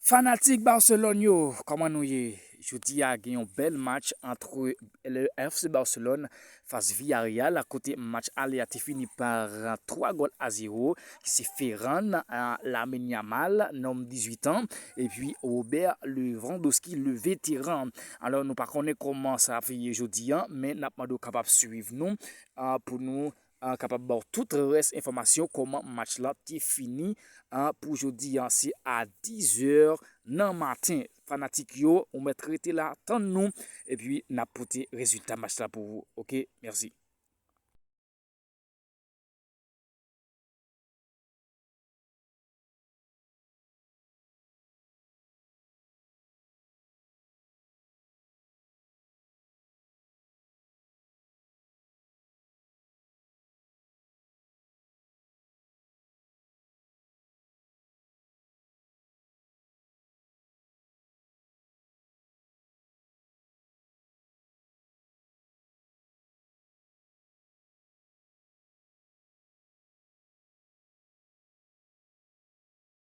Fanatique Barcelone, yo, comment nous y? Jeudi a gagné un bel match entre le FC Barcelone face Villarreal. À côté, match aller a été fini par 3 goals à 0 qui s'est fait rendre à Lamine Yamal, homme 18 ans, et puis Robert Lewandowski, le vétéran. Alors, nous ne connaissons pas comment ça a fait jeudi, mais nous sommes capables de suivre nous pour nous capable de toute reste information comment match là est fini pour jeudi c'est à 10h dans matin fanatique yo on met traité là tant nous et puis n'a porté résultat match là pour vous. OK, merci.